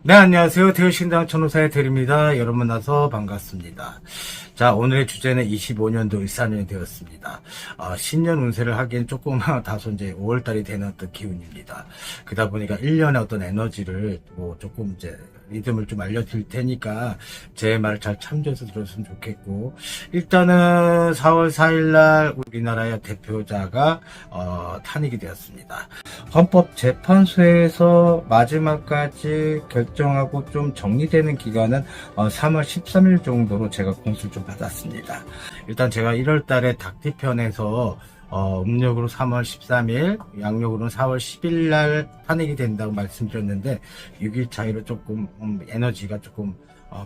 네, 안녕하세요. 대우신당 천호사의 대리입니다. 여러분 만나서 반갑습니다. 자, 오늘의 주제는 25년도 일사년이 되었습니다. 신년 운세를 하기엔 조금 다소 이제 5월달이 되는 어떤 기운입니다. 그러다 보니까 1년의 어떤 에너지를 조금 이제 리듬을 좀 알려드릴 테니까 제 말을 잘 참조해서 들었으면 좋겠고, 일단은 4월 4일날 우리나라의 대표자가 탄핵이 되었습니다. 헌법재판소에서 마지막까지 결정하고 좀 정리되는 기간은 3월 13일 정도로 제가 공수를 좀 받았습니다. 일단 제가 1월달에 닭띠편에서 음력으로 3월 13일, 양력으로는 4월 10일 날 탄핵이 된다고 말씀드렸는데 6일 차이로 조금 에너지가 조금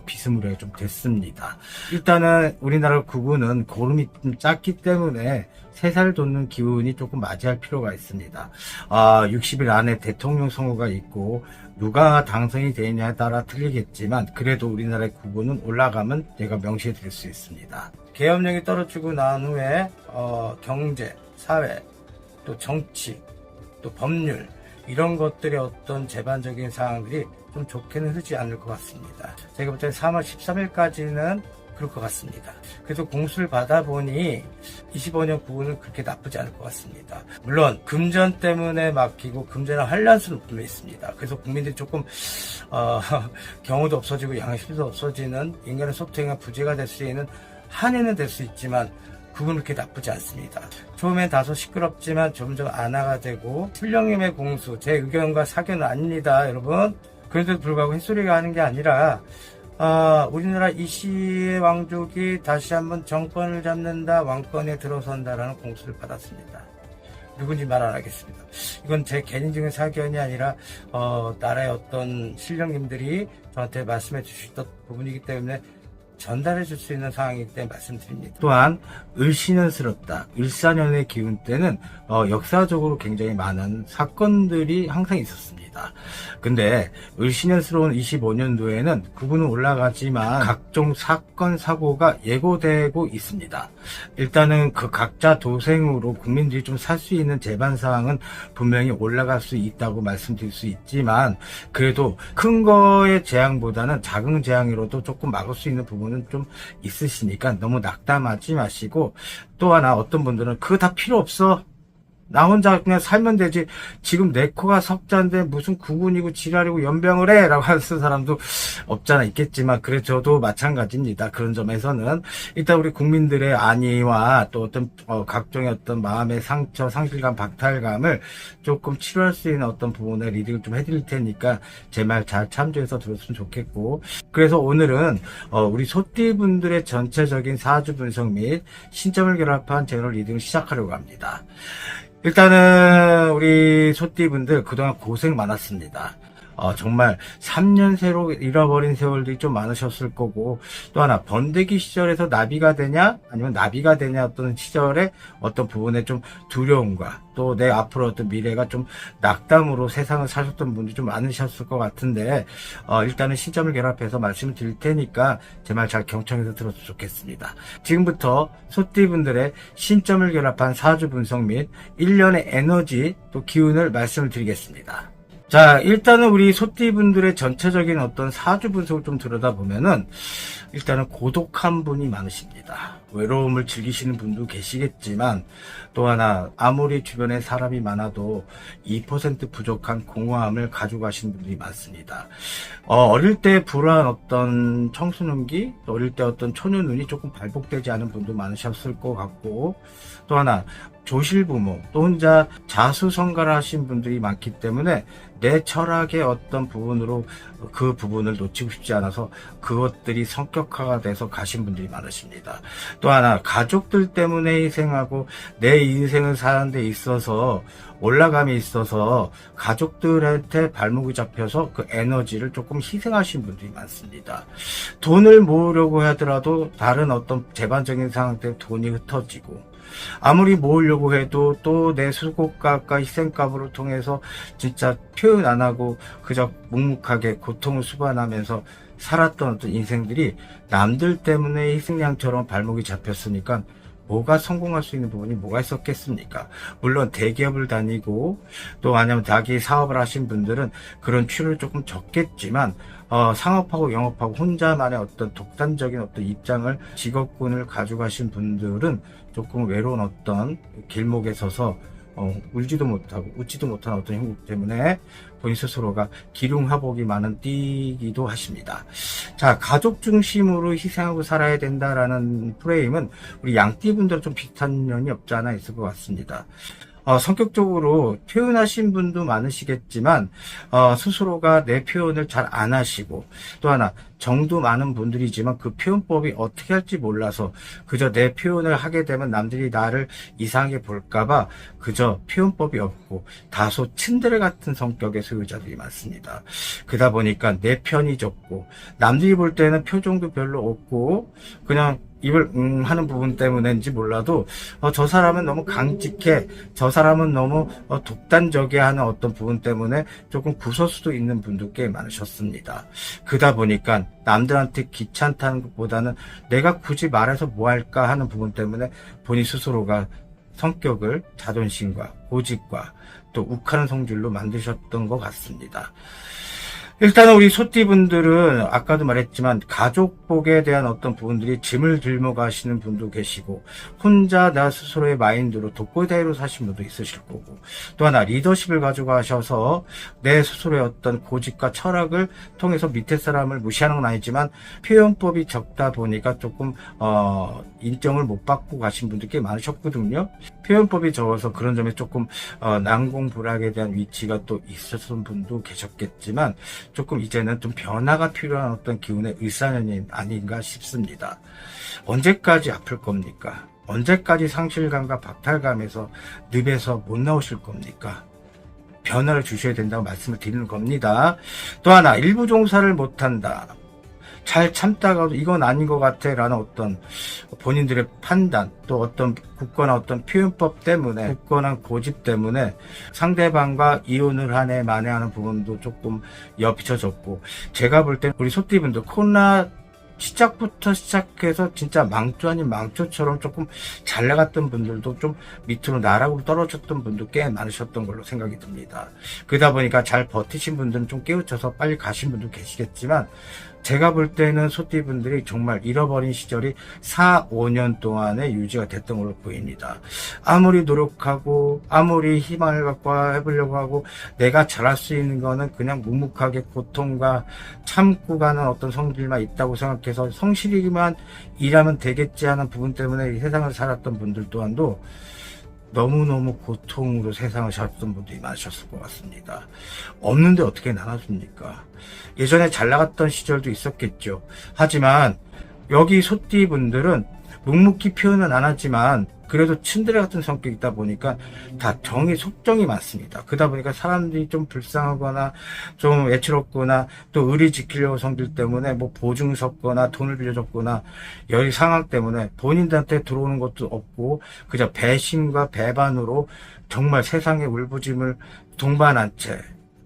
비스무리하게 좀 됐습니다. 일단은 우리나라 국군은 고름이 좀 작기 때문에 3살 돋는 기운이 조금 맞이할 필요가 있습니다. 60일 안에 대통령 선거가 있고 누가 당선이 되느냐에 따라 틀리겠지만 그래도 우리나라의 국군은 올라가면 제가 명시해 드릴 수 있습니다. 계엄령이 떨어지고 난 후에 경제, 사회, 또 정치, 또 법률 이런 것들의 어떤 제반적인 사항들이 좀 좋게는 흐르지 않을 것 같습니다. 제가 볼 때는 3월 13일까지는 그럴 것 같습니다. 그래서 공수를 받아보니 25년 국운은 그렇게 나쁘지 않을 것 같습니다. 물론 금전 때문에 막히고 금전의 환란수는 분명히 있습니다. 그래서 국민들이 조금 경우도 없어지고 양심도 없어지는 인간의 소통과 부재가 될 수 있는 한해는 될 수 있지만 그건 그렇게 나쁘지 않습니다. 처음엔 다소 시끄럽지만 점점 안화가 되고 신령님의 공수, 제 의견과 사견은 아닙니다, 여러분. 그래도 불구하고 햇소리가 하는 게 아니라 우리나라 이시의 왕족이 다시 한번 정권을 잡는다, 왕권에 들어선다라는 공수를 받았습니다. 누군지 말 안 하겠습니다. 이건 제 개인적인 사견이 아니라 나라의 어떤 신령님들이 저한테 말씀해 주셨던 부분이기 때문에 전달해 줄 수 있는 상황이기 때문에 말씀드립니다. 또한 을신년스럽다, 을사년의 기운 때는 역사적으로 굉장히 많은 사건들이 항상 있었습니다. 근데 을신년스러운 25년도에는 국운은 올라가지만 각종 사건 사고가 예고되고 있습니다. 일단은 그 각자 도생으로 국민들이 좀 살 수 있는 제반 사항은 분명히 올라갈 수 있다고 말씀드릴 수 있지만 그래도 큰 거의 재앙보다는 작은 재앙으로도 조금 막을 수 있는 부분은 좀 있으시니까 너무 낙담하지 마시고, 또 하나 어떤 분들은 그거 다 필요 없어, 나 혼자 그냥 살면 되지, 지금 내 코가 석자인데 무슨 구군이고 지랄이고 연병을 해 라고 하는 사람도 없잖아 있겠지만, 그래 저도 마찬가지입니다. 그런 점에서는 일단 우리 국민들의 안위와 또 어떤 각종의 어떤 마음의 상처, 상실감, 박탈감을 조금 치료할 수 있는 어떤 부분에 리딩을 좀 해드릴 테니까 제 말 잘 참조해서 들었으면 좋겠고, 그래서 오늘은 우리 소띠분들의 전체적인 사주 분석 및 신점을 결합한 제너럴 리딩을 시작하려고 합니다. 일단은 우리 소띠분들 그동안 고생 많았습니다. 정말 3년 새로 잃어버린 세월들이 좀 많으셨을 거고, 또 하나 번데기 시절에서 나비가 되냐 아니면 나비가 되냐 어떤 시절에 어떤 부분에 좀 두려움과 또 내 앞으로 어떤 미래가 좀 낙담으로 세상을 사셨던 분들이 좀 많으셨을 것 같은데, 일단은 시점을 결합해서 말씀을 드릴 테니까 제 말 잘 경청해서 들었으면 좋겠습니다. 지금부터 소띠분들의 신점을 결합한 사주 분석 및 1년의 에너지 또 기운을 말씀을 드리겠습니다. 자, 일단은 우리 소띠분들의 전체적인 어떤 사주 분석을 좀 들여다보면은 일단은 고독한 분이 많으십니다. 외로움을 즐기시는 분도 계시겠지만 또 하나 아무리 주변에 사람이 많아도 2% 부족한 공허함을 가지고 가시는 분들이 많습니다. 어릴 때 불우한 어떤 청소년기, 또 어릴 때 어떤 초년 눈이 조금 발복되지 않은 분도 많으셨을 것 같고, 또 하나 조실부모, 또 혼자 자수성가를 하신 분들이 많기 때문에 내 철학의 어떤 부분으로 그 부분을 놓치고 싶지 않아서 그것들이 성격화가 돼서 가신 분들이 많으십니다. 또 하나 가족들 때문에 희생하고 내 인생을 사는 데 있어서 올라감이 있어서 가족들한테 발목이 잡혀서 그 에너지를 조금 희생하신 분들이 많습니다. 돈을 모으려고 하더라도 다른 어떤 재반적인 상황 때문에 돈이 흩어지고, 아무리 모으려고 해도 또 내 수고값과 희생값으로 통해서 진짜 표현 안 하고 그저 묵묵하게 고통을 수반하면서 살았던 어떤 인생들이 남들 때문에 희생양처럼 발목이 잡혔으니까 뭐가 성공할 수 있는 부분이 뭐가 있었겠습니까? 물론 대기업을 다니고 또 아니면 자기 사업을 하신 분들은 그런 출혈이 조금 적겠지만 상업하고 영업하고 혼자만의 어떤 독단적인 어떤 입장을 직업군을 가져가신 분들은 조금 외로운 어떤 길목에 서서 울지도 못하고 웃지도 못하는 어떤 형국 때문에 본인 스스로가 기륭하복이 많은 띠기도 하십니다. 자, 가족 중심으로 희생하고 살아야 된다라는 프레임은 우리 양띠분들은 좀 비슷한 면이 없지 않아 있을 것 같습니다. 성격적으로 표현하신 분도 많으시겠지만 스스로가 내 표현을 잘 안 하시고, 또 하나 정도 많은 분들이지만 그 표현법이 어떻게 할지 몰라서 그저 내 표현을 하게 되면 남들이 나를 이상하게 볼까봐 그저 표현법이 없고 다소 츤데레 같은 성격의 소유자들이 많습니다. 그러다 보니까 내 편이 적고 남들이 볼 때는 표정도 별로 없고 그냥 입을 하는 부분 때문인지 몰라도 저 사람은 너무 강직해, 저 사람은 너무 독단적이 하는 어떤 부분 때문에 조금 구설수도 있는 분도 꽤 많으셨습니다. 그러다 보니까 남들한테 귀찮다는 것보다는 내가 굳이 말해서 뭐 할까 하는 부분 때문에 본인 스스로가 성격을 자존심과 고집과 또 욱하는 성질로 만드셨던 것 같습니다. 일단은 우리 소띠분들은 아까도 말했지만 가족복에 대한 어떤 부분들이 짐을 들고 가시는 분도 계시고 혼자 나 스스로의 마인드로 독고다이로 사신 분도 있으실 거고, 또 하나 리더십을 가지고 가셔서 내 스스로의 어떤 고집과 철학을 통해서 밑에 사람을 무시하는 건 아니지만 표현법이 적다 보니까 조금 인정을 못 받고 가신 분들 꽤 많으셨거든요. 표현법이 적어서 그런 점에 조금 난공불락에 대한 위치가 또 있었던 분도 계셨겠지만 조금 이제는 좀 변화가 필요한 어떤 기운의 일사년이 아닌가 싶습니다. 언제까지 아플 겁니까? 언제까지 상실감과 박탈감에서 늪에서 못 나오실 겁니까? 변화를 주셔야 된다고 말씀을 드리는 겁니다. 또 하나, 일부 종사를 못한다. 잘 참다가도 이건 아닌 것 같아 라는 어떤 본인들의 판단, 또 어떤 굳건한 어떤 표현법 때문에, 굳건한 고집 때문에 상대방과 이혼을 하네 만에 하는 부분도 조금 옅혀졌고, 제가 볼 때 우리 소띠분들 코로나 시작부터 시작해서 진짜 망조 아닌 망조처럼 조금 잘 나갔던 분들도 좀 밑으로 나락으로 떨어졌던 분도 꽤 많으셨던 걸로 생각이 듭니다. 그러다 보니까 잘 버티신 분들은 좀 깨우쳐서 빨리 가신 분도 계시겠지만, 제가 볼 때는 소띠분들이 정말 잃어버린 시절이 4, 5년 동안에 유지가 됐던 걸로 보입니다. 아무리 노력하고 아무리 희망을 갖고 해보려고 하고 내가 잘할 수 있는 거는 그냥 묵묵하게 고통과 참고 가는 어떤 성질만 있다고 생각해서 성실히만 일하면 되겠지 하는 부분 때문에 이 세상을 살았던 분들 또한도 너무너무 고통으로 세상을 살았던 분들이 많으셨을 것 같습니다. 없는데 어떻게 나눠줍니까? 예전에 잘 나갔던 시절도 있었겠죠. 하지만 여기 소띠분들은 묵묵히 표현은 안 하지만 그래도 츤데레 같은 성격이 있다 보니까 다 속정이 많습니다. 그러다 보니까 사람들이 좀 불쌍하거나 좀 외롭거나 또 의리 지키려고 성질 때문에 뭐 보증 섰거나 돈을 빌려줬거나 여러 상황 때문에 본인들한테 들어오는 것도 없고 그저 배신과 배반으로 정말 세상의 울부짐을 동반한 채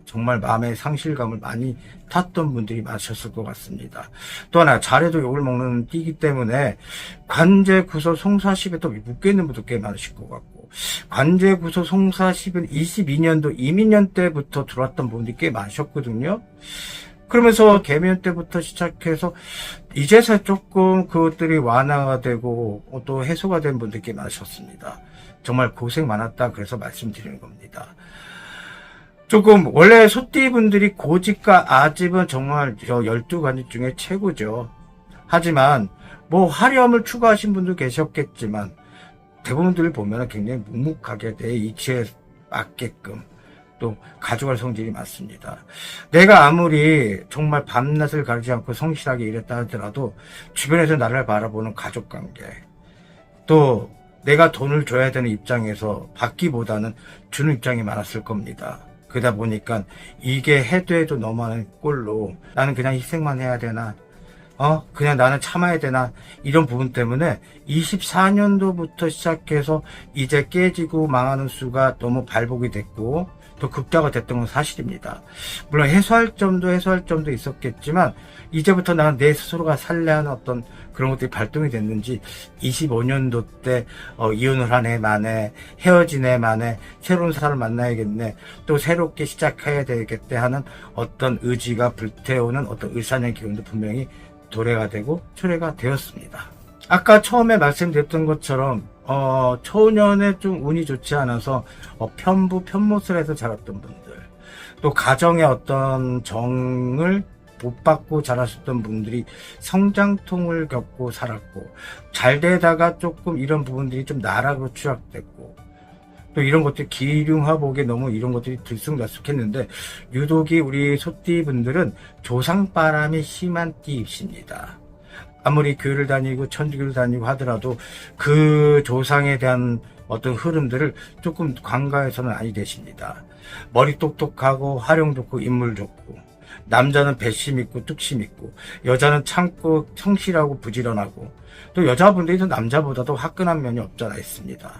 정말 마음의 상실감을 많이 탔던 분들이 많으셨을 것 같습니다. 또 하나, 잘해도 욕을 먹는 띠기 때문에 관제구서 송사십에 또 묶여있는 분도 꽤 많으실 것 같고, 관제구서 송사십은 22년도 이민년 때부터 들어왔던 분들이 꽤 많으셨거든요. 그러면서 개묘년 때부터 시작해서 이제서 조금 그것들이 완화가 되고 또 해소가 된 분들이 꽤 많으셨습니다. 정말 고생 많았다 그래서 말씀드리는 겁니다. 조금 원래 소띠분들이 고집과 아집은 정말 12가지 중에 최고죠. 하지만 뭐 화려함을 추구하신 분도 계셨겠지만 대부분들 보면 굉장히 묵묵하게 내 이치에 맞게끔 또 가져갈 성질이 많습니다. 내가 아무리 정말 밤낮을 가리지 않고 성실하게 일했다 하더라도 주변에서 나를 바라보는 가족관계, 또 내가 돈을 줘야 되는 입장에서 받기보다는 주는 입장이 많았을 겁니다. 그러다 보니까 이게 해도 너무하는 꼴로 나는 그냥 희생만 해야 되나, 그냥 나는 참아야 되나, 이런 부분 때문에 24년도부터 시작해서 이제 깨지고 망하는 수가 너무 발복이 됐고, 더 극대화가 됐던 건 사실입니다. 물론 해소할 점도 있었겠지만 이제부터 나는 내 스스로가 살래 하는 어떤 그런 것들이 발동이 됐는지 25년도 때 이혼을 한 애 만에 헤어진 애 만에 새로운 사람을 만나야겠네, 또 새롭게 시작해야 되겠대 하는 어떤 의지가 불태우는 어떤 을사년 기운도 분명히 도래가 되고 초래가 되었습니다. 아까 처음에 말씀드렸던 것처럼 초년에 좀 운이 좋지 않아서 편못을 해서 자랐던 분들, 또 가정의 어떤 정을 못 받고 자라셨던 분들이 성장통을 겪고 살았고, 잘 되다가 조금 이런 부분들이 좀 나락으로 추락됐고, 또 이런 것들 기륭화복에 너무 이런 것들이 들쑥날쑥했는데, 유독이 우리 소띠분들은 조상바람이 심한 띠입니다. 아무리 교회를 다니고 천주교를 다니고 하더라도 그 조상에 대한 어떤 흐름들을 조금 간과해서는 아니 되십니다. 머리 똑똑하고 활용 좋고 인물 좋고, 남자는 배심 있고 뚝심 있고, 여자는 참고 성실하고 부지런하고, 또 여자분들이 더 남자보다도 화끈한 면이 없잖아 있습니다.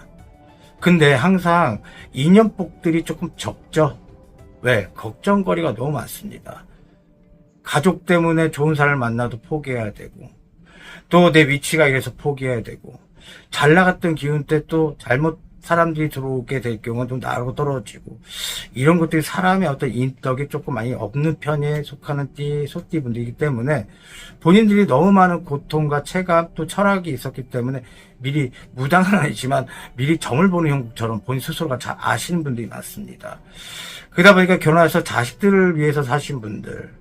근데 항상 인연복들이 조금 적죠. 왜? 걱정거리가 너무 많습니다. 가족 때문에 좋은 사람을 만나도 포기해야 되고, 또 내 위치가 이래서 포기해야 되고, 잘 나갔던 기운 때 또 잘못 사람들이 들어오게 될 경우는 좀 나르고 떨어지고, 이런 것들이 사람의 어떤 인덕이 조금 많이 없는 편에 속하는 소띠분들이기 때문에 본인들이 너무 많은 고통과 체감 또 철학이 있었기 때문에 미리, 무당은 아니지만 미리 점을 보는 형국처럼 본인 스스로가 잘 아시는 분들이 많습니다. 그러다 보니까 결혼해서 자식들을 위해서 사신 분들,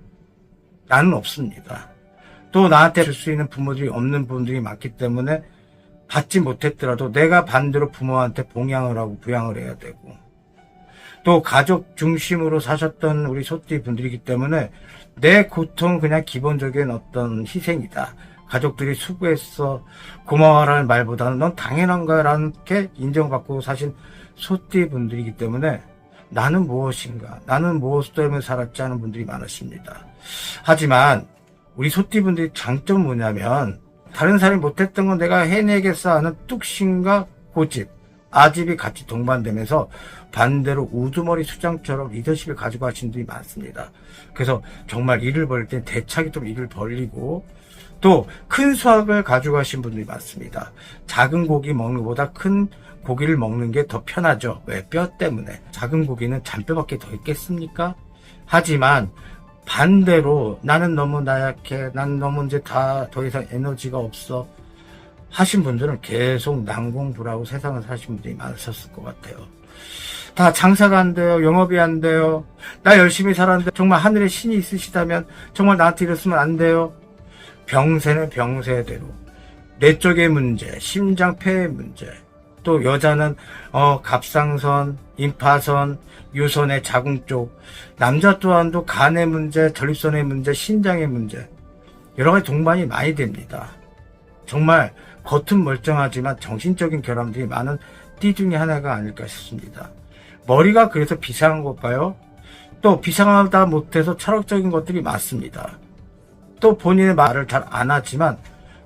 나는 없습니다. 또 나한테 줄 수 있는 부모들이 없는 분들이 많기 때문에 받지 못했더라도 내가 반대로 부모한테 봉양을 하고 부양을 해야 되고, 또 가족 중심으로 사셨던 우리 소띠 분들이기 때문에 내 고통은 그냥 기본적인 어떤 희생이다. 가족들이 수고했어, 고마워라는 말보다는 넌 당연한 거라는 게 인정받고 사신 소띠 분들이기 때문에 나는 무엇인가, 나는 무엇 때문에 살았지 하는 분들이 많으십니다. 하지만 우리 소띠분들의 장점은 뭐냐면, 다른 사람이 못했던 건 내가 해내겠어 하는 뚝심과 고집, 아집이 같이 동반되면서 반대로 우두머리 수장처럼 리더십을 가지고 하신 분들이 많습니다. 그래서 정말 일을 벌일 땐 대차게 좀 일을 벌리고, 또 큰 수확을 가지고 하신 분들이 많습니다. 작은 고기 먹는 것보다 큰 고기를 먹는 게 더 편하죠. 왜? 뼈 때문에. 작은 고기는 잔뼈밖에 더 있겠습니까? 하지만 반대로 나는 너무 나약해, 난 너무 이제 더 이상 에너지가 없어 하신 분들은 계속 난공불하고 세상을 사신 분들이 많으셨을 것 같아요. 다 장사가 안 돼요, 영업이 안 돼요, 나 열심히 살았는데 정말 하늘에 신이 있으시다면 정말 나한테 이랬으면 안 돼요. 병세는 병세대로 뇌 쪽의 문제, 심장 폐의 문제, 또 여자는 갑상선, 임파선, 유선의 자궁 쪽, 남자 또한도 간의 문제, 전립선의 문제, 신장의 문제, 여러 가지 동반이 많이 됩니다. 정말 겉은 멀쩡하지만 정신적인 결함들이 많은 띠 중에 하나가 아닐까 싶습니다. 머리가 그래서 비상한 걸까요? 또 비상하다 못해서 철학적인 것들이 많습니다. 또 본인의 말을 잘 안 하지만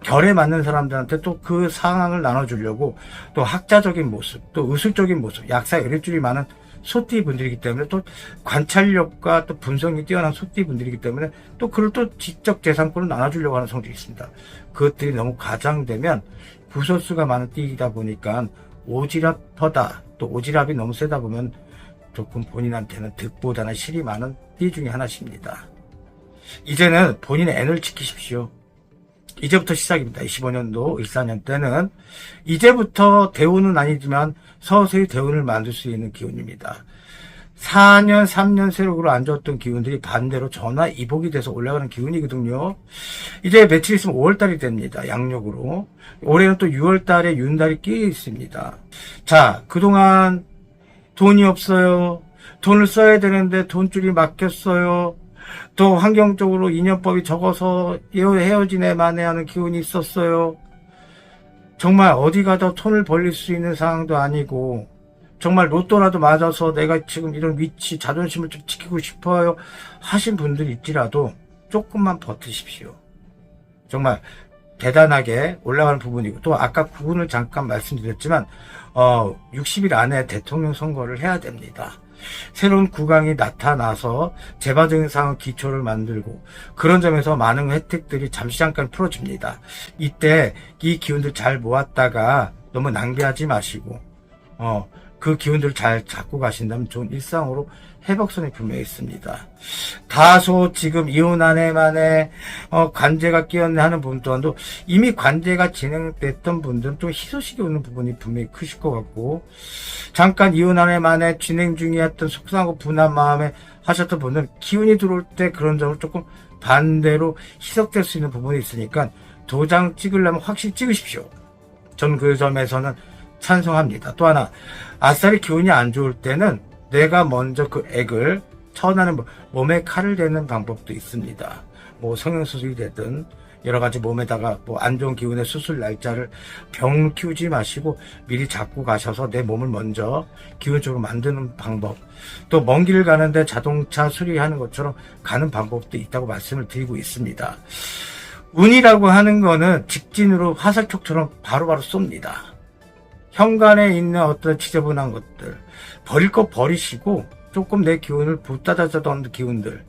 결에 맞는 사람들한테 또 그 상황을 나눠주려고 또 학자적인 모습, 또 의술적인 모습, 약사 열애줄이 많은 소띠 분들이기 때문에, 또 관찰력과 또 분석이 뛰어난 소띠 분들이기 때문에 또 그걸 또 지적 재산권을 나눠주려고 하는 성질이 있습니다. 그것들이 너무 과장되면 구설수가 많은 띠이다 보니까 오지랖하다, 또 오지랖이 너무 세다 보면 조금 본인한테는 득보다는 실이 많은 띠 중에 하나십니다. 이제는 본인의 N을 지키십시오. 이제부터 시작입니다. 25년도 14년 때는 이제부터 대운은 아니지만 서서히 대운을 만들 수 있는 기운입니다. 4년, 3년 세력으로 안 좋았던 기운들이 반대로 전화 이복이 돼서 올라가는 기운이거든요. 이제 며칠 있으면 5월달이 됩니다. 양력으로. 올해는 또 6월달에 윤달이 끼어 있습니다. 자, 그동안 돈이 없어요. 돈을 써야 되는데 돈줄이 막혔어요. 또 환경적으로 인연법이 적어서 헤어진 애 만회하는 기운이 있었어요. 정말 어디 가도 돈을 벌릴 수 있는 상황도 아니고, 정말 로또라도 맞아서 내가 지금 이런 위치, 자존심을 좀 지키고 싶어요 하신 분들이 있지라도 조금만 버티십시오. 정말 대단하게 올라가는 부분이고, 또 아까 구분을 잠깐 말씀드렸지만 60일 안에 대통령 선거를 해야 됩니다. 새로운 구강이 나타나서 재반적인 상황 기초를 만들고 그런 점에서 많은 혜택들이 잠시 잠깐 풀어집니다. 이때 이 기운들 잘 모았다가 너무 낭비하지 마시고 그 기운들을 잘 잡고 가신다면 좋은 일상으로 회복선이 분명히 있습니다. 다소 지금 이혼 아내만의 관제가 끼었네 하는 분 또한도 이미 관제가 진행됐던 분들은 좀 희소식이 오는 부분이 분명히 크실 것 같고, 잠깐 이혼 아내만의 진행 중이었던 속상하고 분한 마음에 하셨던 분들은 기운이 들어올 때 그런 점을 조금 반대로 희석될 수 있는 부분이 있으니까 도장 찍으려면 확실히 찍으십시오. 전 그 점에서는 찬성합니다. 또 하나, 아싸리 기운이 안 좋을 때는 내가 먼저 그 액을 처나는 몸에 칼을 대는 방법도 있습니다. 뭐 성형수술이 되든 여러 가지 몸에다가 뭐 안 좋은 기운의 수술 날짜를 병을 키우지 마시고 미리 잡고 가셔서 내 몸을 먼저 기운 쪽으로 만드는 방법, 또 먼 길을 가는데 자동차 수리하는 것처럼 가는 방법도 있다고 말씀을 드리고 있습니다. 운이라고 하는 거는 직진으로 화살촉처럼 바로바로 쏩니다. 현관에 있는 어떤 지저분한 것들 버릴 거 버리시고 조금 내 기운을 붙다다던 기운들,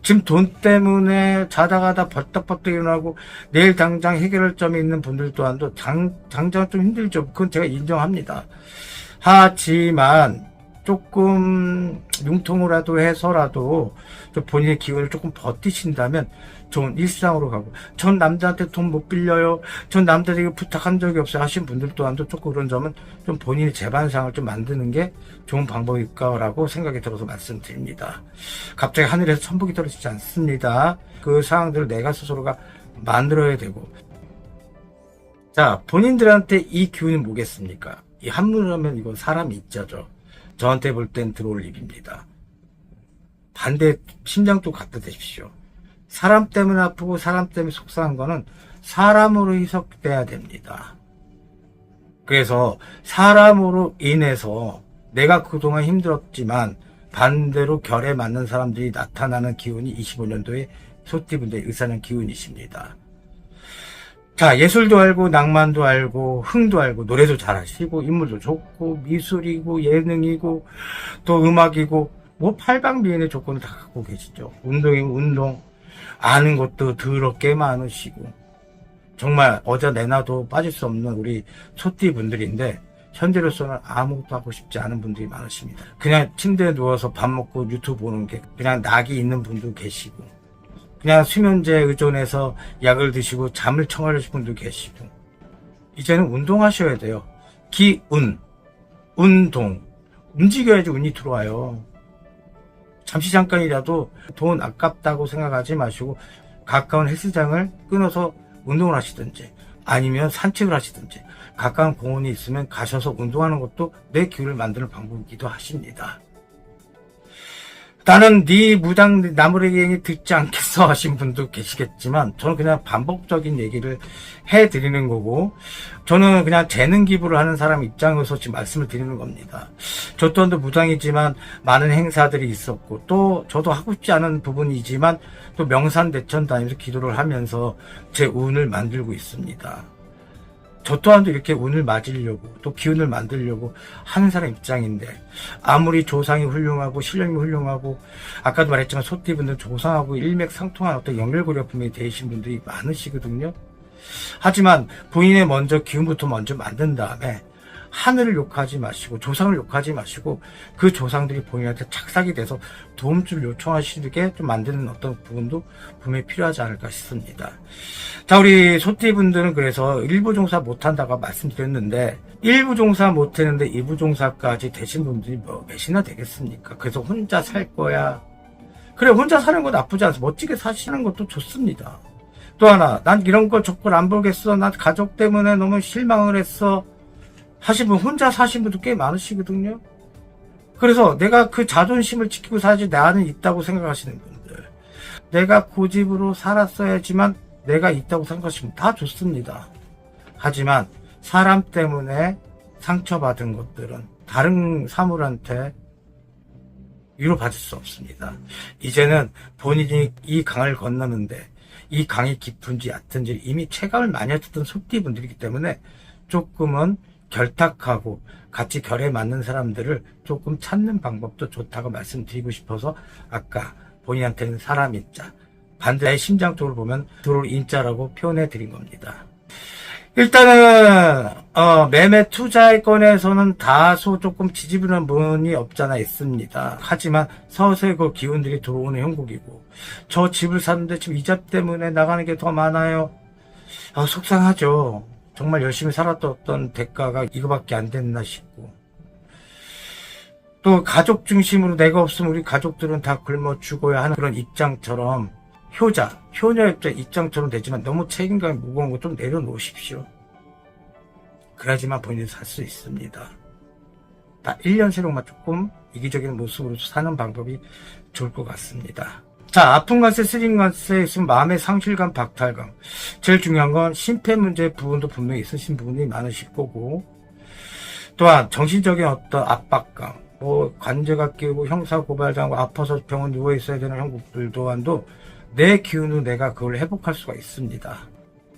지금 돈 때문에 자다가다 벌떡벌떡 일어나고 내일 당장 해결할 점이 있는 분들 또한도 당장 좀 힘들죠. 그건 제가 인정합니다. 하지만 조금 융통이라도 해서라도 좀 본인의 기운을 조금 버티신다면 좋은 일상으로 가고, 전 남자한테 돈 못 빌려요, 전 남자에게 부탁한 적이 없어요 하신 분들 또한도 조금 그런 점은 좀 본인의 재반상을 좀 만드는 게 좋은 방법일까라고 생각이 들어서 말씀드립니다. 갑자기 하늘에서 천복이 떨어지지 않습니다. 그 상황들을 내가 스스로가 만들어야 되고. 자, 본인들한테 이 기운이 뭐겠습니까? 이 한문을 하면 이건 사람이 있자죠. 저한테 볼 땐 들어올 일입니다. 반대 심장도 갖다 대십시오. 사람 때문에 아프고 사람 때문에 속상한 거는 사람으로 희석돼야 됩니다. 그래서 사람으로 인해서 내가 그동안 힘들었지만 반대로 결에 맞는 사람들이 나타나는 기운이 25년도에 소띠분들의 의사는 기운이십니다. 자, 예술도 알고 낭만도 알고 흥도 알고 노래도 잘하시고 인물도 좋고 미술이고 예능이고 또 음악이고 뭐 팔방미인의 조건을 다 갖고 계시죠. 운동이면 운동, 아는 것도 더럽게 많으시고 정말 어제 내놔도 빠질 수 없는 우리 소띠 분들인데 현재로서는 아무것도 하고 싶지 않은 분들이 많으십니다. 그냥 침대에 누워서 밥 먹고 유튜브 보는 게 그냥 낙이 있는 분도 계시고, 그냥 수면제 의존해서 약을 드시고 잠을 청하려는 분도 계시고, 이제는 운동하셔야 돼요. 기운, 운동, 움직여야지 운이 들어와요. 잠시 잠깐이라도 돈 아깝다고 생각하지 마시고 가까운 헬스장을 끊어서 운동을 하시든지 아니면 산책을 하시든지 가까운 공원이 있으면 가셔서 운동하는 것도 내 기운을 만드는 방법이기도 하십니다. 나는 네 무당 나무래기행이 듣지 않겠어 하신 분도 계시겠지만 저는 그냥 반복적인 얘기를 해드리는 거고, 저는 그냥 재능 기부를 하는 사람 입장에서 지금 말씀을 드리는 겁니다. 저 또한도 무당이지만 많은 행사들이 있었고 또 저도 하고 싶지 않은 부분이지만 또 명산대천 다니면서 기도를 하면서 제 운을 만들고 있습니다. 저 또한도 이렇게 운을 맞으려고 또 기운을 만들려고 하는 사람 입장인데, 아무리 조상이 훌륭하고 신령이 훌륭하고 아까도 말했지만 소띠분들 조상하고 일맥상통한 어떤 연결고리 분명히 되신 분들이 많으시거든요. 하지만 본인의 먼저 기운부터 먼저 만든 다음에 하늘을 욕하지 마시고 조상을 욕하지 마시고 그 조상들이 본인한테 착삭이 돼서 도움줄 요청하시게 좀 만드는 어떤 부분도 분명히 필요하지 않을까 싶습니다. 자, 우리 소띠분들은 그래서 일부 종사 못한다고 말씀드렸는데, 일부 종사 못했는데 2부 종사까지 되신 분들이 뭐 몇이나 되겠습니까? 그래서 혼자 살 거야. 그래, 혼자 사는 거 나쁘지 않아서 멋지게 사시는 것도 좋습니다. 또 하나, 난 이런 거 족벌 안 보겠어, 난 가족 때문에 너무 실망을 했어 하신 분, 혼자 사신 분도 꽤 많으시거든요. 그래서 내가 그 자존심을 지키고 살지 나는 있다고 생각하시는 분들, 내가 고집으로 살았어야지만 내가 있다고 생각하시면 다 좋습니다. 하지만 사람 때문에 상처받은 것들은 다른 사물한테 위로받을 수 없습니다. 이제는 본인이 이 강을 건너는데 이 강이 깊은지 얕은지 이미 체감을 많이 하셨던 소띠분들이기 때문에 조금은 결탁하고 같이 결에 맞는 사람들을 조금 찾는 방법도 좋다고 말씀드리고 싶어서 아까 본인한테는 사람 인자, 반대의 심장 쪽으로 보면 들어올 인자라고 표현해 드린 겁니다. 일단은 매매 투자건에서는 다소 조금 지지부진한 부분이 없잖아 있습니다. 하지만 서서히 그 기운들이 들어오는 형국이고, 저 집을 샀는데 지금 이자 때문에 나가는 게 더 많아요. 속상하죠. 정말 열심히 살았던 대가가 이거밖에 안 됐나 싶고, 또 가족 중심으로 내가 없으면 우리 가족들은 다 굶어 죽어야 하는 그런 입장처럼, 효녀 입장처럼 되지만 너무 책임감이 무거운 거 좀 내려놓으십시오. 그래야지만 본인이 살 수 있습니다. 딱 1년새로만 조금 이기적인 모습으로 사는 방법이 좋을 것 같습니다. 자, 아픈 관세, 쓰린 관세 있으면 마음의 상실감, 박탈감. 제일 중요한 건 심폐 문제 부분도 분명히 있으신 부분이 많으실 거고, 또한 정신적인 어떤 압박감, 관제가 끼고 형사 고발당하고 아파서 병원 누워 있어야 되는 형국들 또한도 내 기운으로 내가 그걸 회복할 수가 있습니다.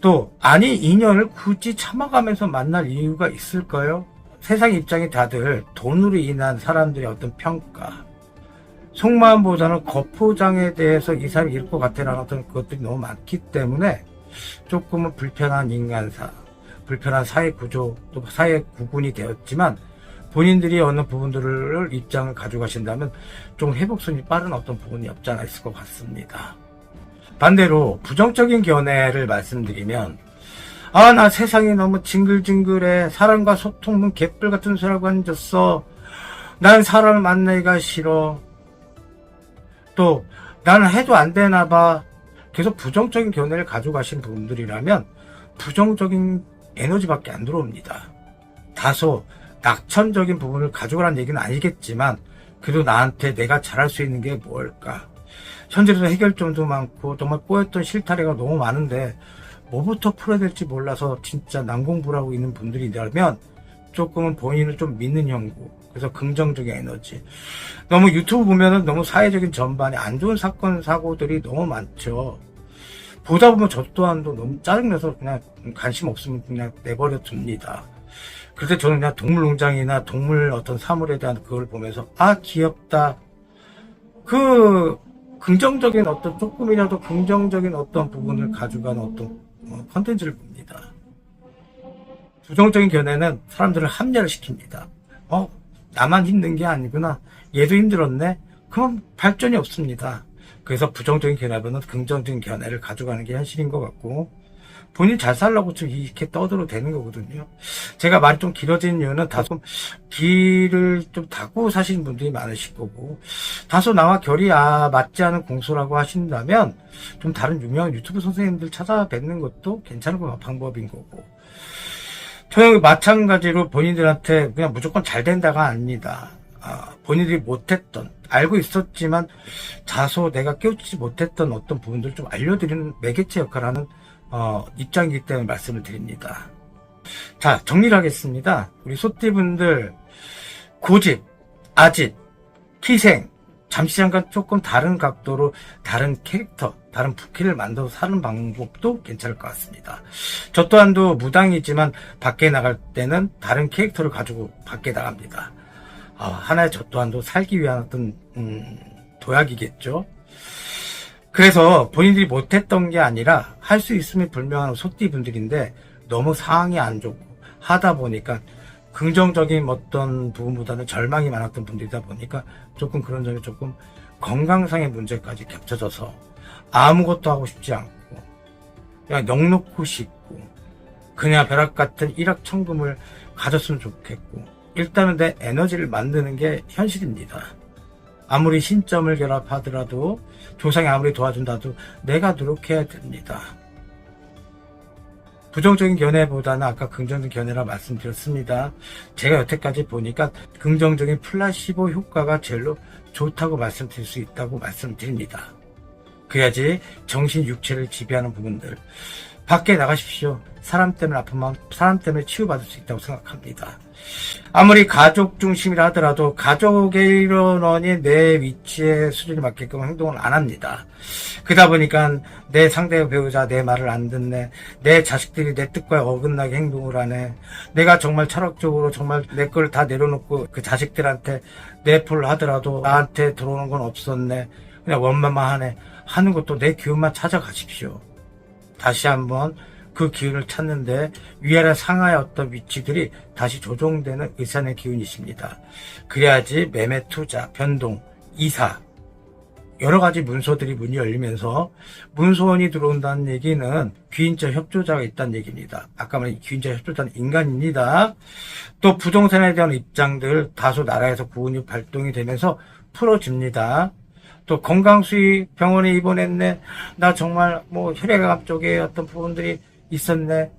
또 아니 인연을 굳이 참아가면서 만날 이유가 있을까요? 세상 입장이 다들 돈으로 인한 사람들의 어떤 평가, 속마음보다는 겉포장에 대해서 이 사람이 이럴 것 같아라는 어떤 것들이 너무 많기 때문에 조금은 불편한 인간사, 불편한 사회 구조, 또 사회 구군이 되었지만 본인들이 어느 부분들을 입장을 가져가신다면 좀 회복순이 빠른 어떤 부분이 없지 않아 있을 것 같습니다. 반대로 부정적인 견해를 말씀드리면, 나 세상이 너무 징글징글해. 사람과 소통은 개뿔 같은 소리하고 앉았어. 난 사람을 만나기가 싫어. 또 나는 해도 안 되나 봐. 계속 부정적인 견해를 가져가신 분들이라면 부정적인 에너지밖에 안 들어옵니다. 다소 낙천적인 부분을 가져가라는 얘기는 아니겠지만 그래도 나한테 내가 잘할 수 있는 게 뭘까? 현재도 해결점도 많고 정말 꼬였던 실타래가 너무 많은데 뭐부터 풀어야 될지 몰라서 진짜 난공불하고 있는 분들이라면 조금은 본인을 좀 믿는 형국, 그래서 긍정적인 에너지. 너무 유튜브 보면은 너무 사회적인 전반에 안 좋은 사건 사고들이 너무 많죠. 보다 보면 저 또한도 너무 짜증나서 그냥 관심 없으면 그냥 내버려 둡니다. 그럴 때 저는 그냥 동물농장이나 동물 어떤 사물에 대한 그걸 보면서 귀엽다. 긍정적인 어떤 조금이라도 긍정적인 어떤 부분을 가져가는 어떤 컨텐츠를 봅니다. 부정적인 견해는 사람들을 합리화를 시킵니다. 나만 힘든 게 아니구나. 얘도 힘들었네. 그럼 발전이 없습니다. 그래서 부정적인 견해보다는 긍정적인 견해를 가져가는 게 현실인 것 같고, 본인 잘 살라고 좀 이렇게 떠들어도 되는 거거든요. 제가 말이 좀 길어진 이유는 다소 길을 좀 닫고 사시는 분들이 많으실 거고, 다소 나와 결이 맞지 않은 공소라고 하신다면 좀 다른 유명한 유튜브 선생님들 찾아뵙는 것도 괜찮은 방법인 거고, 저는 마찬가지로 본인들한테 그냥 무조건 잘 된다가 아닙니다. 본인들이 못했던, 알고 있었지만 다소 내가 깨우치지 못했던 어떤 부분들을 좀 알려드리는 매개체 역할을 하는 입장이기 때문에 말씀을 드립니다. 자, 정리를 하겠습니다. 우리 소띠분들, 고집, 아집, 희생, 잠시 잠깐 조금 다른 각도로 다른 캐릭터, 다른 부캐를 만들어서 사는 방법도 괜찮을 것 같습니다. 저 또한도 무당이지만 밖에 나갈 때는 다른 캐릭터를 가지고 밖에 나갑니다. 하나의 저 또한도 살기 위한 어떤 도약이겠죠. 그래서 본인들이 못했던 게 아니라 할 수 있음이 분명한 소띠분들인데 너무 상황이 안 좋고 하다 보니까 긍정적인 어떤 부분보다는 절망이 많았던 분들이다 보니까 조금 그런 점이 조금 건강상의 문제까지 겹쳐져서 아무것도 하고 싶지 않고 그냥 넋놓고 싶고 그냥 벼락 같은 일확천금을 가졌으면 좋겠고, 일단은 내 에너지를 만드는 게 현실입니다. 아무리 신점을 결합하더라도, 조상이 아무리 도와준다도 내가 노력해야 됩니다. 부정적인 견해보다는 아까 긍정적인 견해라 말씀드렸습니다. 제가 여태까지 보니까 긍정적인 플라시보 효과가 제일로 좋다고 말씀드릴 수 있다고 말씀드립니다. 그래야지 정신 육체를 지배하는 부분들, 밖에 나가십시오. 사람 때문에 아픈 마음, 사람 때문에 치유받을 수 있다고 생각합니다. 아무리 가족 중심이라 하더라도 가족의 일원이 내 위치에 수준이 맞게끔 행동을 안 합니다. 그러다 보니까 내 상대 배우자 내 말을 안 듣네, 내 자식들이 내 뜻과 어긋나게 행동을 하네, 내가 정말 철학적으로 정말 내 걸 다 내려놓고 그 자식들한테 내포를 하더라도 나한테 들어오는 건 없었네, 그냥 원만만 하네 하는 것도 내 기운만 찾아가십시오. 다시 한번 그 기운을 찾는데 위아래 상하의 어떤 위치들이 다시 조정되는 의산의 기운이십니다. 그래야지 매매, 투자, 변동, 이사 여러 가지 문서들이 문이 열리면서 문서원이 들어온다는 얘기는 귀인자 협조자가 있다는 얘기입니다. 아까 말한 귀인자 협조자는 인간입니다. 또 부동산에 대한 입장들 다소 나라에서 구운이 발동이 되면서 풀어집니다. 또 건강수의 병원에 입원했네, 나 정말 뭐 혈액암 쪽에 어떤 부분들이 있었네,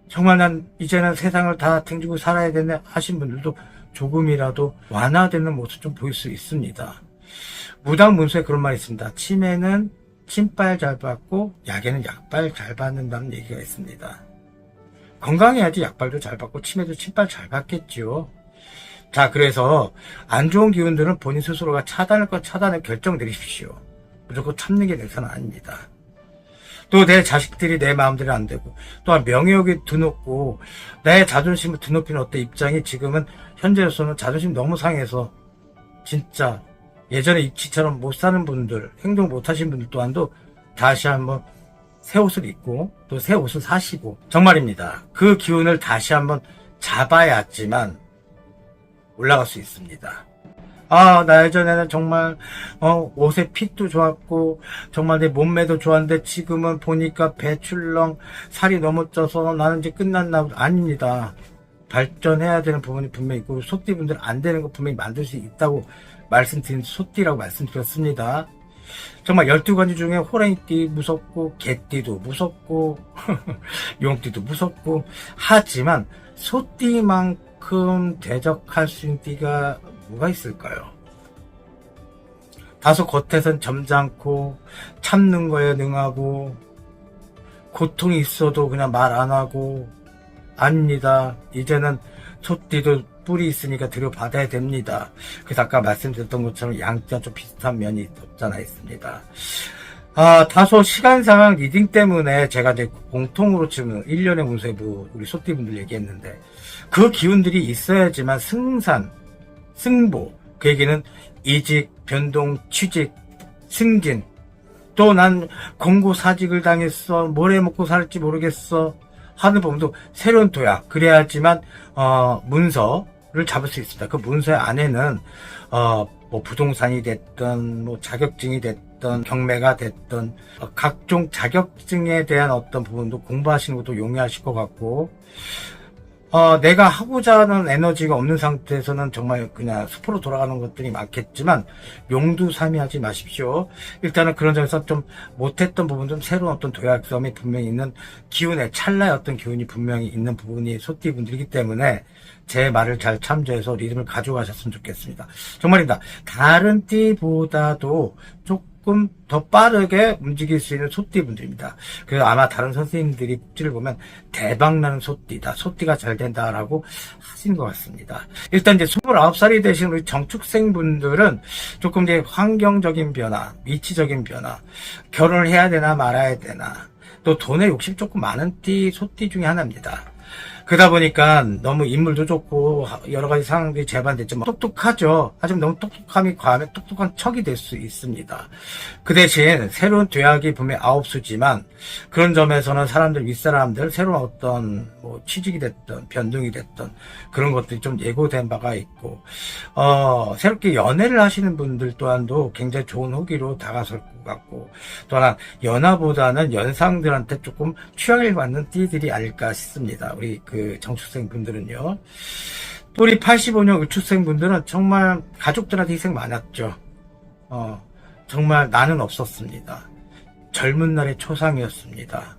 정말 난 이제는 세상을 다 등지고 살아야 되네 하신 분들도 조금이라도 완화되는 모습 좀 보일 수 있습니다. 무당 문서에 그런 말이 있습니다. 치매는 침빨 잘 받고 약에는 약빨 잘 받는다는 얘기가 있습니다. 건강해야지 약빨도 잘 받고 치매도 침빨 잘 받겠지요. 자, 그래서 안 좋은 기운들은 본인 스스로가 차단할 것 차단을 결정 내리십시오. 무조건 참는 게 내선은 아닙니다. 또 내 자식들이 내 마음대로 안 되고, 또한 명예욕이 드높고 내 자존심을 드높이는 어떤 입장이 지금은 현재로서는 자존심 너무 상해서 진짜 예전에 입치처럼 못 사는 분들, 행동 못 하신 분들 또한도 다시 한번 새 옷을 입고 또 새 옷을 사시고, 정말입니다. 그 기운을 다시 한번 잡아야지만 올라갈 수 있습니다. 나 예전에는 정말 옷의 핏도 좋았고 정말 내 몸매도 좋았는데 지금은 보니까 배출렁, 살이 너무 쪄서 나는 이제 끝났나 보다. 아닙니다. 발전해야 되는 부분이 분명히 있고 소띠분들 안 되는 거 분명히 만들 수 있다고 말씀드린 소띠라고 말씀드렸습니다. 정말 12가지 중에 호랑이띠 무섭고 개띠도 무섭고 용띠도 무섭고 하지만 소띠만큼 대적할 수 있는 띠가 뭐가 있을까요? 다소 겉에선 점잖고 참는 거에 능하고 고통이 있어도 그냥 말 안 하고, 아닙니다. 이제는 소띠도 뿔이 있으니까 들여받아야 됩니다. 그래서 아까 말씀드렸던 것처럼 양띠와 좀 비슷한 면이 없잖아 있습니다. 다소 시간상 리딩 때문에 제가 이제 공통으로 지금 1년의 운세부 우리 소띠분들 얘기했는데, 그 기운들이 있어야지만 승산, 승보, 그 얘기는 이직, 변동, 취직, 승진, 또 난 공고사직을 당했어, 뭘 해먹고 살지 모르겠어 하는 부분도 새로운 도약, 그래야지만 문서를 잡을 수 있습니다. 그 문서 안에는 뭐 부동산이 됐든 뭐 자격증이 됐든 경매가 됐든 각종 자격증에 대한 어떤 부분도 공부하시는 것도 용이하실 것 같고, 내가 하고자 하는 에너지가 없는 상태에서는 정말 그냥 숲으로 돌아가는 것들이 많겠지만 용두사미하지 마십시오. 일단은 그런 점에서 좀 못했던 부분, 좀 새로운 어떤 도약점이 분명히 있는 기운에, 찰나의 어떤 기운이 분명히 있는 부분이 소띠분들이기 때문에 제 말을 잘 참조해서 리듬을 가져가셨으면 좋겠습니다. 정말입니다. 다른 띠보다도 조금 더 빠르게 움직일 수 있는 소띠분들입니다. 그래서 아마 다른 선생님들이 꼭지를 보면 대박나는 소띠다, 소띠가 잘 된다라고 하신 것 같습니다. 일단 이제 29살이 되신 우리 정축생 분들은 조금 이제 환경적인 변화, 위치적인 변화, 결혼을 해야 되나 말아야 되나, 또 돈에 욕심 조금 많은 띠, 소띠 중에 하나입니다. 그러다 보니까 너무 인물도 좋고 여러 가지 상황들이 재반됐지만 똑똑하죠. 하지만 너무 똑똑함이 과하면 똑똑한 척이 될 수 있습니다. 그 대신 새로운 도약이 분명히 9수지만 그런 점에서는 사람들, 윗사람들 새로운 어떤 뭐 취직이 됐든 변동이 됐든 그런 것들이 좀 예고된 바가 있고, 새롭게 연애를 하시는 분들 또한도 굉장히 좋은 후기로 다가설 것 같고, 또 하나 연하보다는 연상들한테 조금 취향을 받는 띠들이 아닐까 싶습니다. 우리 그 정축생 분들은요. 또 우리 85년 을축생 분들은 정말 가족들한테 희생 많았죠. 정말 나는 없었습니다. 젊은 날의 초상이었습니다.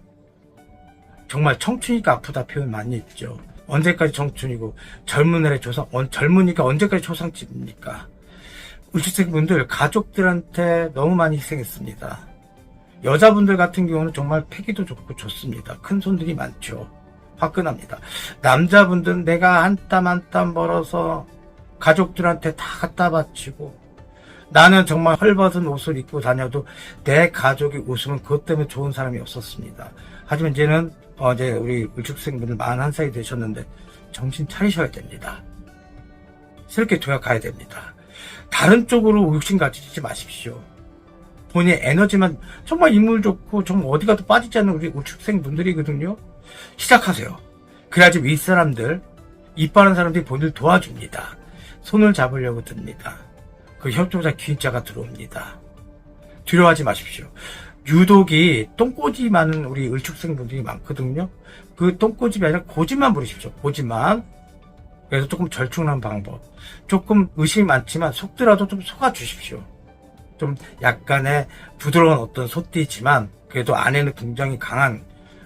정말 청춘이니까 아프다 표현 많이 있죠. 언제까지 청춘이고 젊은 날의 초상, 젊으니까 언제까지 초상집입니까? 을축생 분들 가족들한테 너무 많이 희생했습니다. 여자분들 같은 경우는 정말 패기도 좋고 좋습니다. 큰 손들이 많죠. 화끈합니다. 남자분들은 내가 한 땀 한 땀 벌어서 가족들한테 다 갖다 바치고 나는 정말 헐벗은 옷을 입고 다녀도 내 가족이 웃으면 그것 때문에 좋은 사람이 없었습니다. 하지만 이제는 이제 우리 울축생분들 41살이 되셨는데 정신 차리셔야 됩니다. 새롭게 도약가야 됩니다. 다른 쪽으로 욕심 가지지 마십시오. 본인의 에너지만 정말 인물 좋고 정말 어디 가도 빠지지 않는 우리 울축생분들이거든요. 시작하세요. 그래야지 윗사람들, 이빠른 사람들이 본인을 도와줍니다. 손을 잡으려고 듭니다. 그 협조자 기인자가 들어옵니다. 두려워하지 마십시오. 유독이 똥꼬집 많은 우리 을축생분들이 많거든요. 그 똥꼬집이 아니라 고집만 부리십시오. 고집만. 그래서 조금 절충한 방법. 조금 의심이 많지만 속더라도 좀 속아주십시오. 좀 약간의 부드러운 어떤 소띠지만 그래도 안에는 굉장히 강한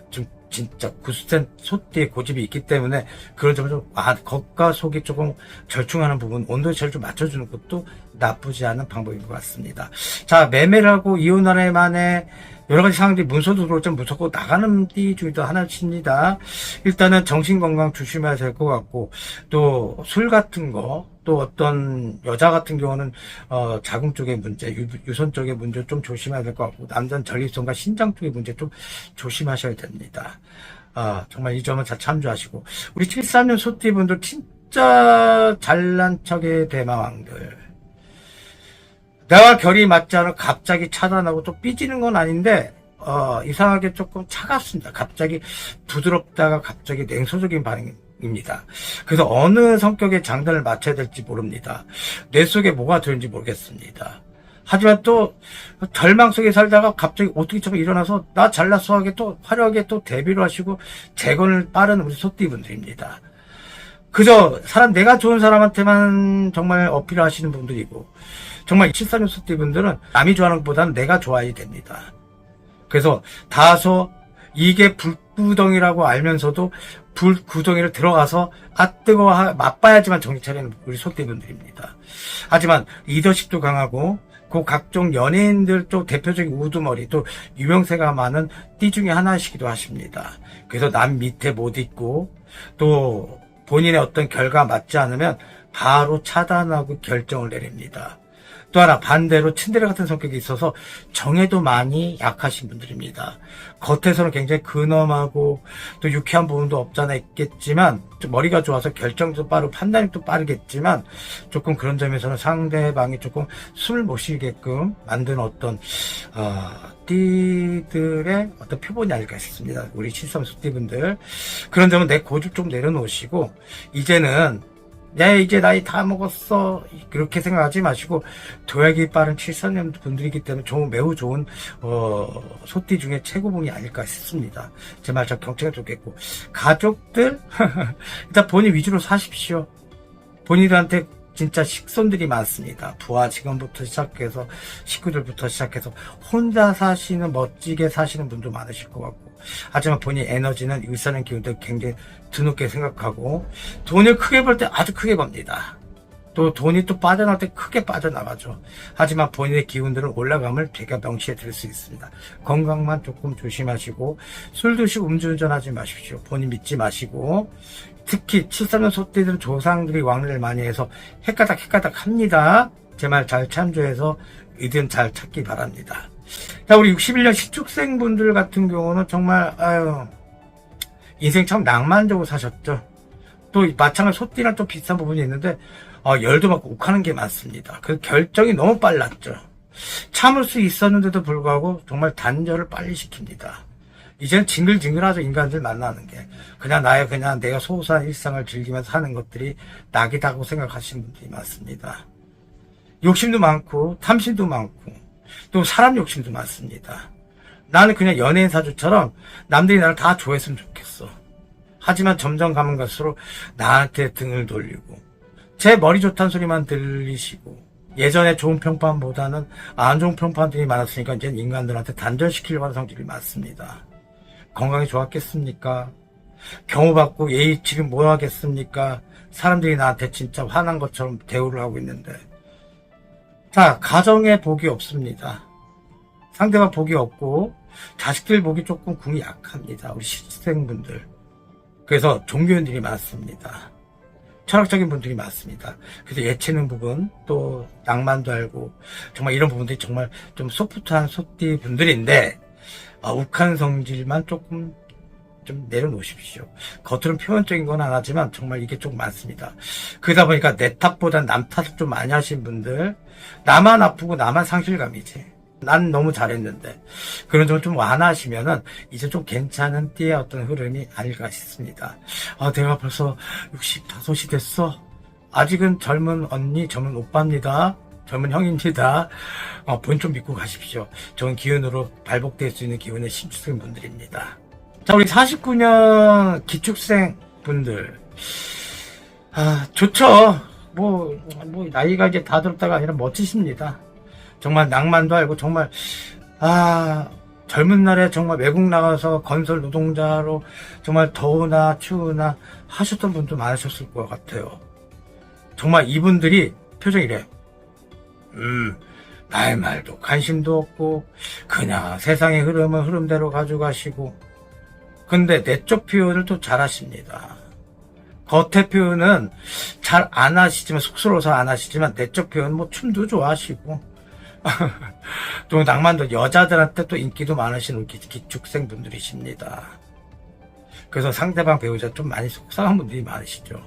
좀 진짜 구수된 소띠의 고집이 있기 때문에 그런 점을 좀 겉과 속이 조금 절충하는 부분, 온도에 잘 좀 맞춰주는 것도 나쁘지 않은 방법인 것 같습니다. 자, 매매를 하고 이혼하는 만에 여러 가지 상황들이 문서도 들어올 좀 무섭고 나가는 띠 중에도 하나입니다. 일단은 정신건강 조심해야 될 것 같고, 또 술 같은 거, 또 어떤 여자 같은 경우는 자궁 쪽의 문제, 유선 쪽의 문제 좀 조심해야 될 것 같고, 남자는 전립선과 신장 쪽의 문제 좀 조심하셔야 됩니다. 정말 이 점은 잘 참조하시고, 우리 73년 소띠분들 진짜 잘난 척의 대마왕들. 내가 결이 맞지 않아 갑자기 차단하고 또 삐지는 건 아닌데 이상하게 조금 차갑습니다. 갑자기 부드럽다가 갑자기 냉소적인 반응입니다. 그래서 어느 성격의 장단을 맞춰야 될지 모릅니다. 뇌 속에 뭐가 들는지 모르겠습니다. 하지만 또 절망 속에 살다가 갑자기 오뚜기처럼 일어나서 나 잘났어 하게 또 화려하게 또 데뷔를 하시고 재건을 빠른 우리 소띠분들입니다. 그저 내가 좋은 사람한테만 정말 어필을 하시는 분들이고, 정말 74년 소띠분들은 남이 좋아하는 것보다는 내가 좋아야 됩니다. 그래서 다소 이게 불구덩이라고 알면서도 불구덩이를 들어가서 뜨거워 맛봐야지만 정신 차리는 우리 소띠분들입니다. 하지만 리더십도 강하고 그 각종 연예인들 쪽 대표적인 우두머리 또 유명세가 많은 띠 중에 하나이시기도 하십니다. 그래서 남 밑에 못 있고 또 본인의 어떤 결과 맞지 않으면 바로 차단하고 결정을 내립니다. 또 하나 반대로 츤데레 같은 성격이 있어서 정에도 많이 약하신 분들입니다. 겉에서는 굉장히 근엄하고 또 유쾌한 부분도 없잖아 있겠지만 좀 머리가 좋아서 결정도 빠르고 판단이 또 빠르겠지만 조금 그런 점에서는 상대방이 조금 숨을 못 쉬게끔 만드는 어떤 띠들의 어떤 표본이 아닐까 싶습니다. 우리 73 소띠분들 그런 점은 내 고집 좀 내려놓으시고 이제는 이제 나이 다 먹었어 그렇게 생각하지 마시고 도약이 빠른 73년 분들이기 때문에 매우 좋은 소띠 중에 최고봉이 아닐까 싶습니다. 제 말 잘 경청해 좋겠고 가족들 일단 본인 위주로 사십시오. 본인들한테 진짜 식손들이 많습니다. 부하 직원부터 시작해서 식구들부터 시작해서 혼자 사시는 멋지게 사시는 분도 많으실 것 같고, 하지만 본인 에너지는 일산의 기운도 굉장히 드높게 생각하고 돈을 크게 벌 때 아주 크게 법니다. 또 돈이 또 빠져나갈 때 크게 빠져나가죠. 하지만 본인의 기운들은 올라감을 제가 명시해 드릴 수 있습니다. 건강만 조금 조심하시고 술 드시고 음주운전하지 마십시오. 본인 믿지 마시고 특히 73년 소띠들은 조상들이 왕래를 많이 해서 헷가닥 합니다. 제 말 잘 참조해서 의견 잘 찾기 바랍니다. 자, 우리 61년 신축생분들 같은 경우는 정말 인생 참 낭만적으로 사셨죠. 또 마찬가지로 소띠랑 좀 비슷한 부분이 있는데 열도 받고 욱하는 게 많습니다. 그 결정이 너무 빨랐죠. 참을 수 있었는데도 불구하고 정말 단절을 빨리 시킵니다. 이제는 징글징글하죠. 인간들 만나는 게 그냥 내가 소소한 일상을 즐기면서 사는 것들이 낙이다고 생각하시는 분들이 많습니다. 욕심도 많고 탐심도 많고 또 사람 욕심도 많습니다. 나는 그냥 연예인 사주처럼 남들이 나를 다 좋아했으면 좋겠어. 하지만 점점 가면 갈수록 나한테 등을 돌리고 제 머리 좋다는 소리만 들리시고 예전에 좋은 평판보다는 안 좋은 평판들이 많았으니까 이제 인간들한테 단절시키려고 하는 성질이 많습니다. 건강이 좋았겠습니까? 경호받고 예의 지금 뭐 하겠습니까? 사람들이 나한테 진짜 화난 것처럼 대우를 하고 있는데. 자, 가정에 복이 없습니다. 상대방 복이 없고 자식들 복이 조금 궁이 약합니다. 우리 신생분들. 그래서 종교인들이 많습니다. 철학적인 분들이 많습니다. 그래서 예체능 부분, 또 낭만도 알고, 정말 이런 부분들이 정말 좀 소프트한 소띠 분들인데, 욱한 성질만 조금 좀 내려놓으십시오. 겉으로는 표현적인 건 안 하지만 정말 이게 좀 많습니다. 그러다 보니까 내 탓보다 남 탓을 좀 많이 하신 분들, 나만 아프고 나만 상실감이지. 난 너무 잘했는데. 그런 점을 좀 완화하시면은 이제 좀 괜찮은 띠의 어떤 흐름이 아닐까 싶습니다. 내가 벌써 65이 됐어. 아직은 젊은 언니, 젊은 오빠입니다. 젊은 형입니다. 본 좀 믿고 가십시오. 좋은 기운으로 발복될 수 있는 기운의 신축생 분들입니다. 자, 우리 49년 기축생 분들. 좋죠. 나이가 이제 다 들었다가 아니라 멋지십니다. 정말 낭만도 알고, 정말, 젊은 날에 정말 외국 나가서 건설 노동자로 정말 더우나 추우나 하셨던 분도 많으셨을 것 같아요. 정말 이분들이 표정이 이래요. 나의 말도 관심도 없고, 그냥 세상의 흐름은 흐름대로 가져가시고, 근데 내적 표현을 또 잘 하십니다. 겉의 표현은 잘 안 하시지만, 쑥스러워서 안 하시지만, 내적 표현, 춤도 좋아하시고, 또 낭만도 여자들한테 또 인기도 많으신 우리 기축생 분들이십니다. 그래서 상대방 배우자 좀 많이 속상한 분들이 많으시죠.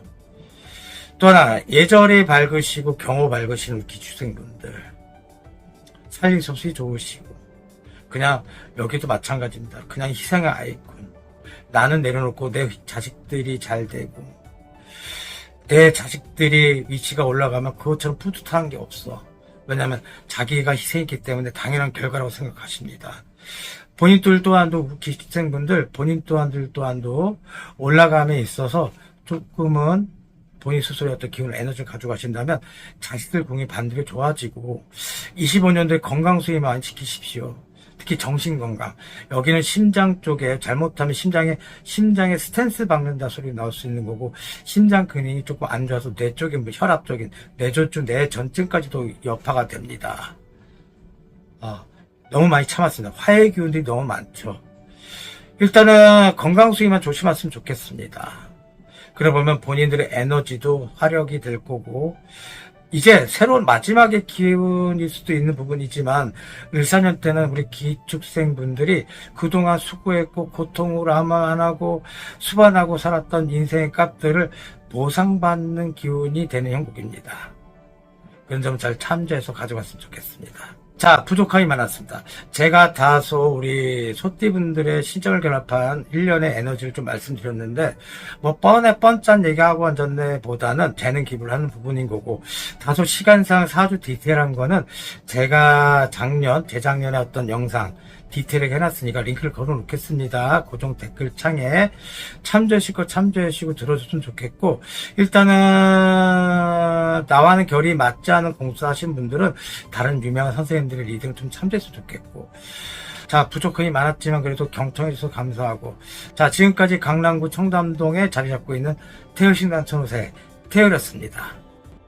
또 하나, 예절이 밝으시고 경호 밝으신 우리 기축생 분들, 살림솜씨 좋으시고, 그냥 여기도 마찬가지입니다. 그냥 희생의 아이콘. 나는 내려놓고 내 자식들이 잘 되고, 내 자식들이 위치가 올라가면 그것처럼 뿌듯한 게 없어. 왜냐하면 자기가 희생했기 때문에 당연한 결과라고 생각하십니다. 본인들 또한도, 기축생분들 본인 또한도 올라감에 있어서 조금은 본인 스스로의 어떤 기운, 에너지를 가져가신다면 자식들 공이 반드시 좋아지고, 25년도에 건강 수위 많이 지키십시오. 특히 정신건강. 여기는 심장 쪽에, 잘못하면 심장에 스탠스 박는다 소리 나올 수 있는 거고, 심장 근육이 조금 안 좋아서 뇌 쪽인, 혈압적인, 뇌졸중, 뇌전증까지도 여파가 됩니다. 너무 많이 참았습니다. 화해 기운들이 너무 많죠. 일단은 건강 수위만 조심하시면 좋겠습니다. 그러다 보면 본인들의 에너지도 화력이 될 거고, 이제 새로운 마지막의 기운일 수도 있는 부분이지만, 을사년 때는 우리 기축생분들이 그동안 수고했고 고통으로 아마 안 하고 수반하고 살았던 인생의 값들을 보상받는 기운이 되는 형국입니다. 그런 점 잘 참조해서 가져갔으면 좋겠습니다. 자, 부족함이 많았습니다. 제가 다소 우리 소띠분들의 시정을 결합한 1년의 에너지를 좀 말씀드렸는데, 뻔짠 얘기하고 앉았네 보다는 재능 기부를 하는 부분인 거고, 다소 시간상 사주 디테일한 거는 제가 재작년에 어떤 영상 디테일하게 해놨으니까 링크를 걸어 놓겠습니다. 고정 댓글창에 참조하시고 들어줬으면 좋겠고, 일단은 나와는 결이 맞지 않은 공수하신 분들은 다른 유명한 선생님들의 리딩을 좀 참조했으면 좋겠고, 자, 부족함이 많았지만 그래도 경청해주셔서 감사하고, 자, 지금까지 강남구 청담동에 자리 잡고 있는 태열신단 천호세 태열이었습니다.